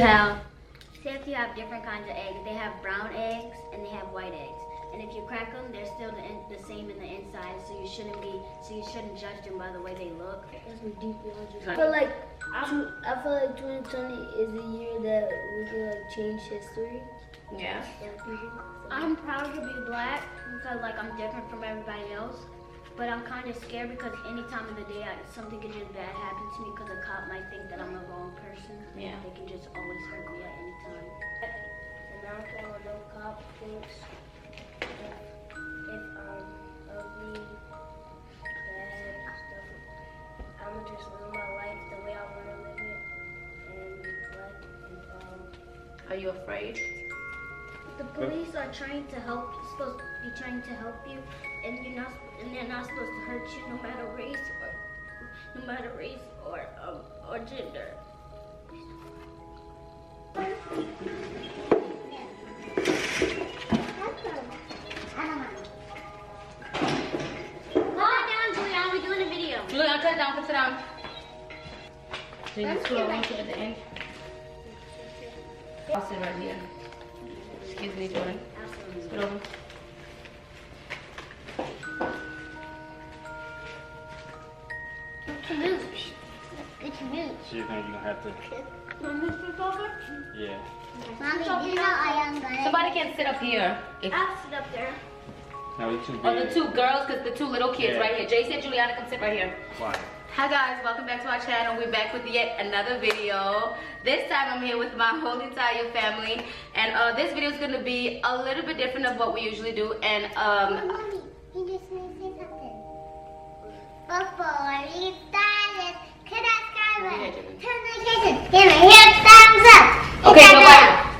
How? Say if you have different kinds of eggs. They have brown eggs and they have white eggs. And if you crack them, they're still the same in the inside. So you shouldn't judge them by the way they look. I feel like 2020 is the year that we can like change history. Yeah. I'm proud to be black because like I'm different from everybody else. But I'm kind of scared because any time of the day something could just bad happen to me because a cop might think that I'm the wrong person. Yeah. They can just always hurt me at any time. And I don't care what no cop thinks. If I'm ugly, bad, stuff, I'ma just live my life the way I wanna live it and be black and Are you afraid? The police are trying to help. Supposed to be trying to help you, and they're not supposed to hurt you, no matter race or gender. We're doing a video. Julian, sit down, sit down. Then you scroll on to at the end. I'll sit right here. Excuse me, Jordan. Scoot over. It's me. So you think you're gonna have to? Yeah. Mommy, you know I am good. Somebody can sit up here. I'll sit up there. No, you too big. Oh, the two girls, because the two little kids Yeah. right here. JC and Juliana can sit right here. Why? Hi guys, welcome back to our channel. We're back with yet another video. This time I'm here with my whole entire family, and this video is going to be a little bit different of what we usually do. And Mommy, you just want to say something. Before we started, could I subscribe? Turn the notifications. Give me a huge thumbs up. okay,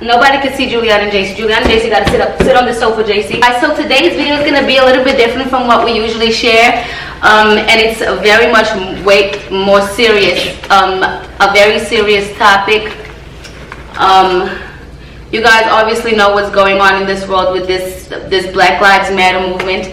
nobody can see Juliana and JC. Juliana and JC got to sit on the sofa, JC. Alright, so today's video is going to be a little bit different from what we usually share. And it's very much way more serious, a very serious topic. You guys obviously know what's going on in this world with this Black Lives Matter movement,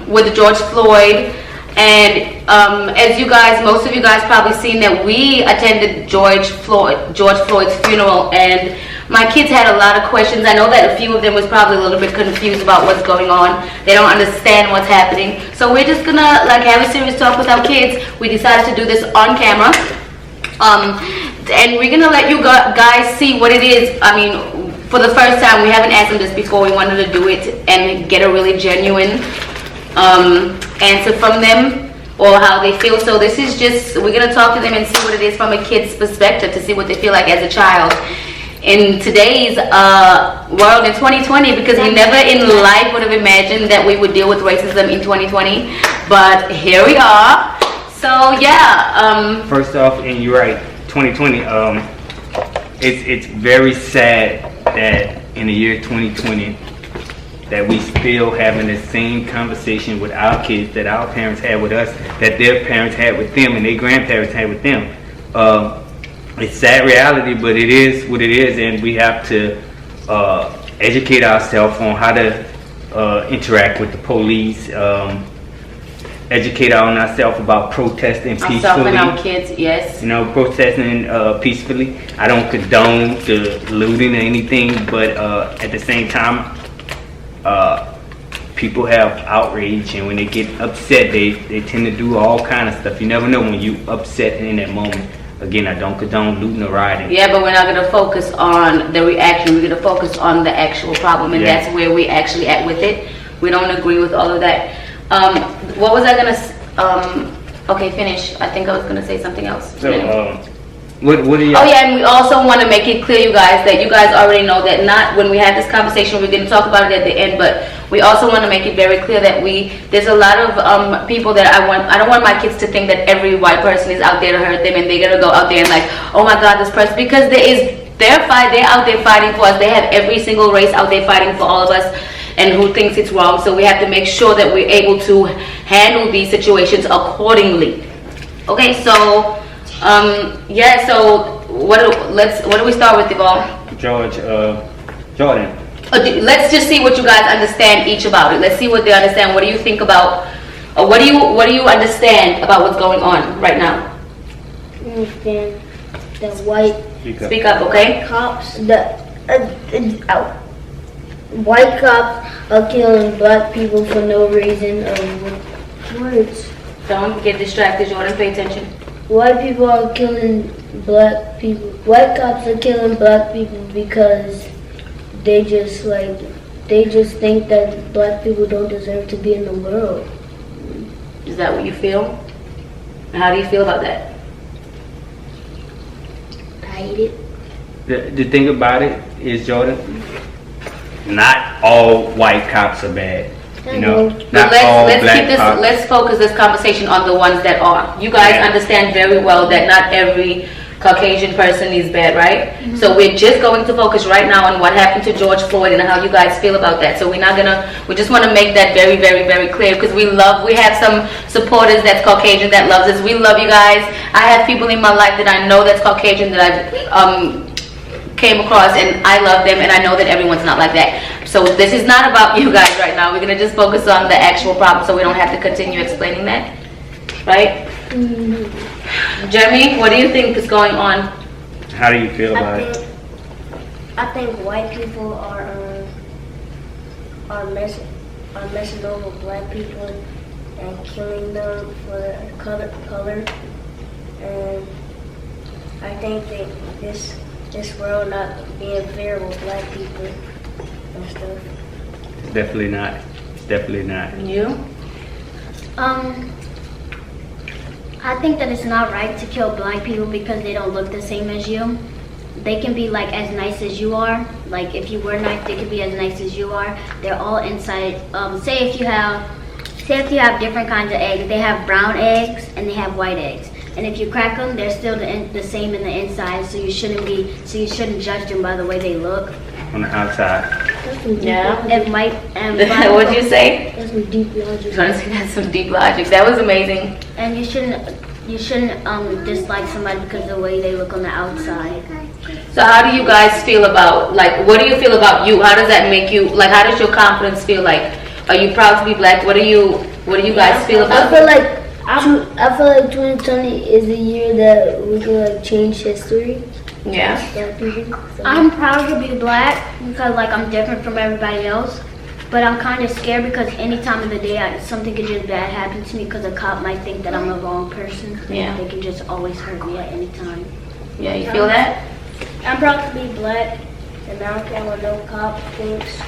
with George Floyd. And as you guys, most of you guys probably seen that we attended George Floyd's funeral, and my kids had a lot of questions. I know that a few of them was probably a little bit confused about what's going on. They don't understand what's happening. So we're just gonna like have a serious talk with our kids. We decided to do this on camera. And we're gonna let you guys see what it is. I mean, for the first time, we haven't asked them this before. We wanted to do it and get a really genuine answer from them, or how they feel. So this is just, we're gonna talk to them and see what it is from a kid's perspective, to see what they feel like as a child in today's world in 2020, because we never in life would have imagined that we would deal with racism in 2020, but here we are. So yeah, First off, and you're right, 2020. It's very sad that in the year 2020 that we still having the same conversation with our kids that our parents had with us, that their parents had with them, and their grandparents had with them. It's sad reality, but it is what it is, and we have to educate ourselves on how to interact with the police. Educate on ourselves about protesting peacefully. ourselves and our kids, yes. You know, protesting peacefully. I don't condone the looting or anything, but at the same time, people have outrage, and when they get upset, they tend to do all kind of stuff. You never know when you upset in that moment. Again, I don't condone looting or rioting. Yeah, but we're not going to focus on the reaction. We're going to focus on the actual problem, and that's where we actually at with it. We don't agree with all of that. What was I going to... okay, finish. I think I was going to say something else. So, what are you... Oh yeah, and we also want to make it clear, you guys, that you guys already know that not when we have this conversation, we're going to talk about it at the end, but we also want to make it very clear that there's a lot of people that I don't want my kids to think that every white person is out there to hurt them, and they're going to go out there and like, oh my God, this person, because they're out there fighting for us. They have every single race out there fighting for all of us, and who thinks it's wrong. So we have to make sure that we're able to handle these situations accordingly. Okay, so yeah, so what do we start with, Devon? Jordan. Let's just see what you guys understand each about it. Let's see what they understand. What do you think about, or what do you understand about what's going on right now? I understand that white Speak up, okay? Cops, white cops are killing black people for no reason. Words. Don't get distracted, Jordan. Pay attention. White people are killing black people. White cops are killing black people because they just think that black people don't deserve to be in the world. Is that what you feel? And how do you feel about that? I hate it. The thing about it is, Jordan, not all white cops are bad. You know, not all black cops. Let's focus this conversation on the ones that are. You guys understand very well that not every Caucasian person is bad, right? Mm-hmm. So we're just going to focus right now on what happened to George Floyd and how you guys feel about that. So we just want to make that very, very, very clear because we have some supporters that's Caucasian that loves us. We love you guys. I have people in my life that I know that's Caucasian that I've came across and I love them, and I know that everyone's not like that. So this is not about you guys right now. We're going to just focus on the actual problem so we don't have to continue explaining that, right? Mm-hmm. Jeremy, what do you think is going on? How do you feel about it? I think white people are messing over black people and killing them for their color. And I think that this world not being fair with black people and stuff. It's definitely not. It's definitely not. And you? I think that it's not right to kill black people because they don't look the same as you. They can be like as nice as you are. Like if you were nice, they could be as nice as you are. They're all inside. Say if you have different kinds of eggs, they have brown eggs and they have white eggs. And if you crack them, they're still the same in the inside. So you shouldn't judge them by the way they look. On the outside. Yeah. It might. What did you say? That's some deep logic. That's some deep logic. That was amazing. And you shouldn't dislike somebody because of the way they look on the outside. So how do you guys feel about, like, what do you feel about you? How does that make you, like, how does your confidence feel like? Are you proud to be black? What do you guys feel about? I feel like 2020 is a year that we can like change history. Yeah. I'm proud to be black because like I'm different from everybody else. But I'm kind of scared because any time of the day something could just bad happen to me because a cop might think that I'm the wrong person. Yeah. They can just always hurt me at any time. Yeah, you feel that? I'm proud to be black, and I don't care what no cop thinks.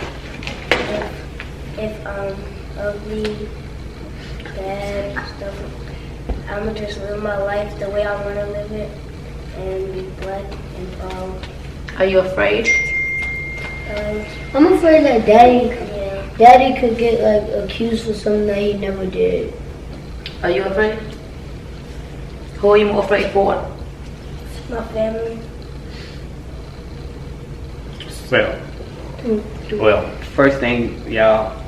If ugly, bad stuff, I'ma just live my life the way I want to live it, and be black and proud. Are you afraid? I'm afraid that Daddy could get like accused for something that he never did. Are you afraid? Who are you more afraid for? My family. Well, first thing, y'all,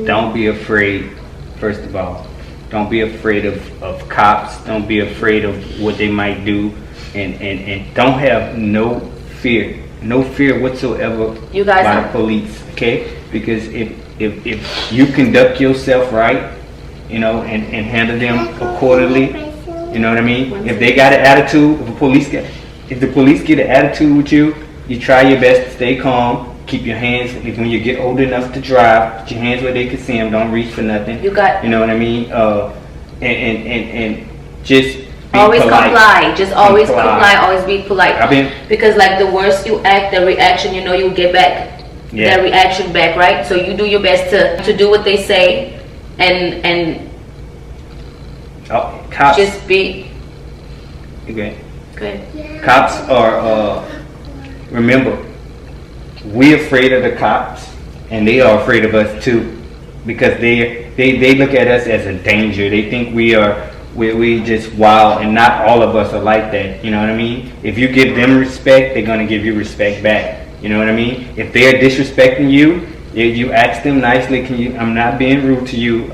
don't be afraid, first of all. Don't be afraid of cops. Don't be afraid of what they might do. And don't have no fear whatsoever by the police, okay? Because if you conduct yourself right, you know, and handle them accordingly, you know what I mean? If they got an attitude, if the police get an attitude with you, you try your best to stay calm. Keep your hands, when you get old enough to drive, put your hands where they can see them. Don't reach for nothing. You know what I mean? And just be always polite. Comply. Just always comply. Always be polite. Because like the worse you act, the reaction, you know, you'll get back that reaction back, right? So you do your best to do what they say, and cops. Just be. Okay. Good. Cops are. Remember, we're afraid of the cops, and they are afraid of us too, because they look at us as a danger. They think we just wild, and not all of us are like that. You know what I mean? If you give them respect, they're gonna give you respect back. You know what I mean? If they're disrespecting you, you ask them nicely. I'm not being rude to you.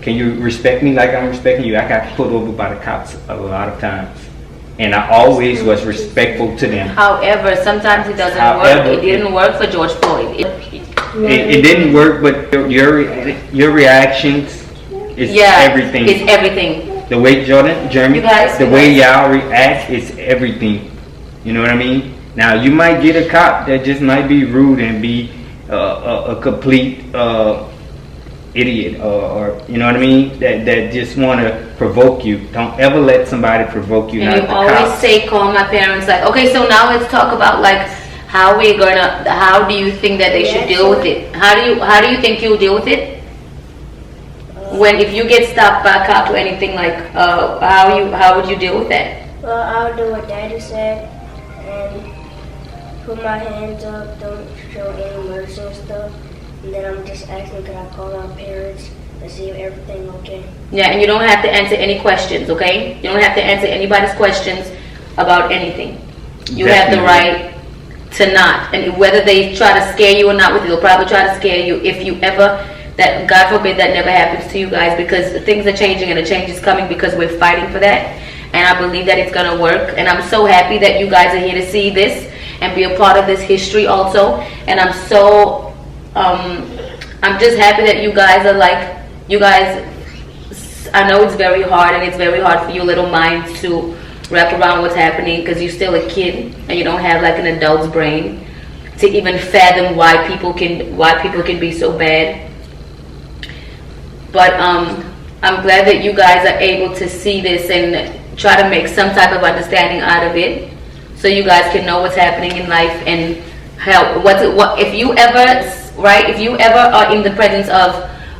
Can you respect me like I'm respecting you? I got pulled over by the cops a lot of times. And I always was respectful to them. However, sometimes it doesn't work. It didn't work for George Floyd. It didn't work, but your reactions is everything. It's everything. The way Jeremy, the way y'all react is everything. You know what I mean? Now you might get a cop that just might be rude and be a complete idiot, or you know what I mean? That just want to provoke you. Don't ever let somebody provoke you. And not you the always cops. say, call my parents. Like, okay, so now let's talk about like how do you think that they should deal with it? How do you think you'll deal with it? When if you get stopped by a cop or anything, like how would you deal with that? Well, I'll do what Daddy said and put my hands up, don't show any mercy and stuff. And then I'm just asking, could I call our parents and see if everything okay? Yeah, and you don't have to answer any questions, okay? You don't have to answer anybody's questions about anything. You have the Definitely. right to not. And whether they try to scare you or not with it, they'll probably try to scare you if you ever, that God forbid that never happens to you guys, because things are changing and the change is coming because we're fighting for that. And I believe that it's going to work. And I'm so happy that you guys are here to see this and be a part of this history also. And I'm so, I'm just happy that you guys are like, you guys, I know it's very hard, and it's very hard for your little minds to wrap around what's happening because you're still a kid and you don't have like an adult's brain to even fathom why people can be so bad. But I'm glad that you guys are able to see this and try to make some type of understanding out of it, so you guys can know what's happening in life and help. If you ever are in the presence of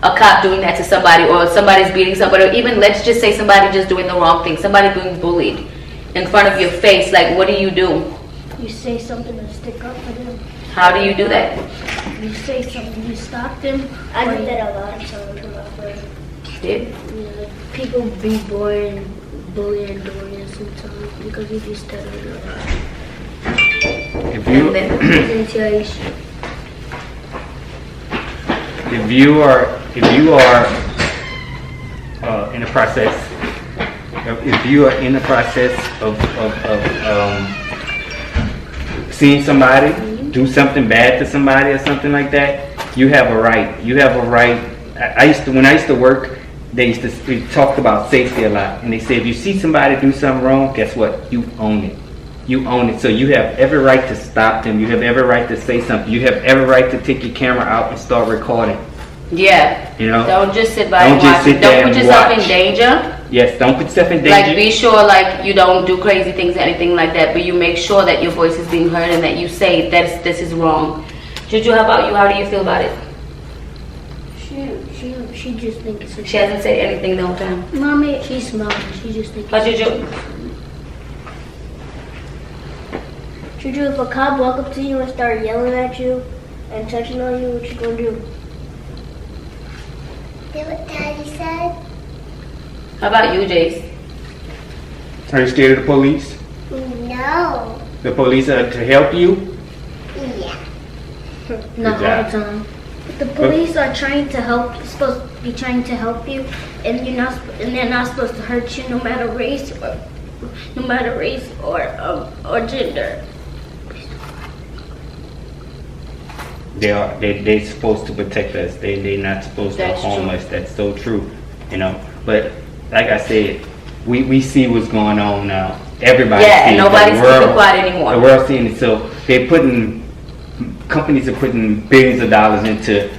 a cop doing that to somebody, or somebody's beating somebody, or even let's just say somebody just doing the wrong thing, somebody being bullied in front of your face, like what do? You say something to stick up for them. How do you do that? You say something, you stop them. I do that a lot of times with my friends. Yeah. People be bullying Dorian sometimes because he be stuttering a lot. If you Presentation. if you are in the process, if you are in the process of seeing somebody do something bad to somebody or something like that, you have a right. You have a right. When I used to work, we talked about safety a lot, and they say if you see somebody do something wrong, guess what? You own it. You own it. So you have every right to stop them. You have every right to say something. You have every right to take your camera out and start recording. Yeah. You know? Don't just sit by and Don't just watch. sit there Don't and put yourself in watch. danger. Yes, don't put yourself in danger. Like be sure like you don't do crazy things or anything like that, but you make sure that your voice is being heard and that you say this is wrong. Juju, how about you? How do you feel about it? She just thinks it's She hasn't said anything the whole time. Mommy, she's smiling. She just thinks. How Juju? Juju, if a cop walk up to you and start yelling at you and touching on you, what you gonna do? Do what Daddy said. How about you, Jace? Are you scared of the police? No. The police are to help you? Yeah. Not all job. the time. The police are trying to help. Supposed to be trying to help you, and they're not supposed to hurt you, no matter race or gender. They're supposed to protect us. They're not supposed That's to harm true. us. That's so true. You know. But like I said, we see what's going on now. Everybody Yeah, sees and it. nobody's The world- keeping quiet anymore. The world's seeing it. So companies are putting billions of dollars into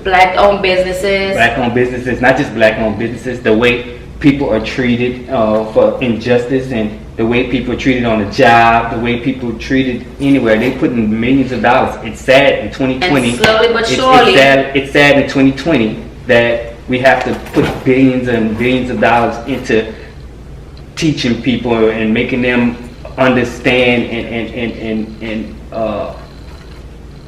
Black-owned businesses. black-owned businesses, not just black-owned businesses, the way people are treated for injustice, and the way people are treated on the job, the way people are treated anywhere. They putting millions of dollars. It's sad in 2020. And slowly but It's surely. it's sad in 2020 that we have to put billions and billions of dollars into teaching people and making them understand and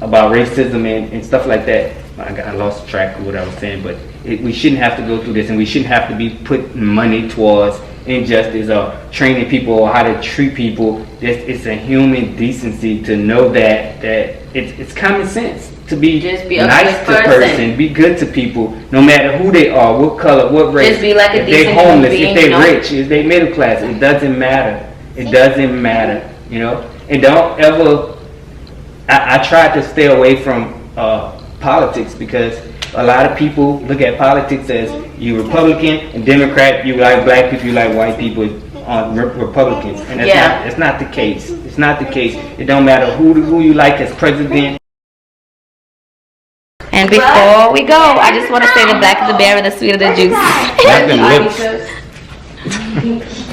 about racism and stuff like that. I lost track of what I was saying, but we shouldn't have to go through this, and we shouldn't have to be putting money towards injustice or training people or how to treat people. It's a human decency to know that it's common sense to be Just be a nice good to person. be good to people, no matter who they are, what color, what race. Just be like a if they're decent homeless, human being, if they're you know? rich, if they're middle class, it doesn't matter. It doesn't matter, you know. And don't ever. I tried to stay away from politics because a lot of people look at politics as you Republican and Democrat, you like black people, you like white people. on Republicans, and Yeah. it's not the case. It's not the case. It don't matter who you like as president. And before we go, I just want to say the blacker the berry, the sweeter the juice. Not them lips.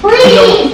Please.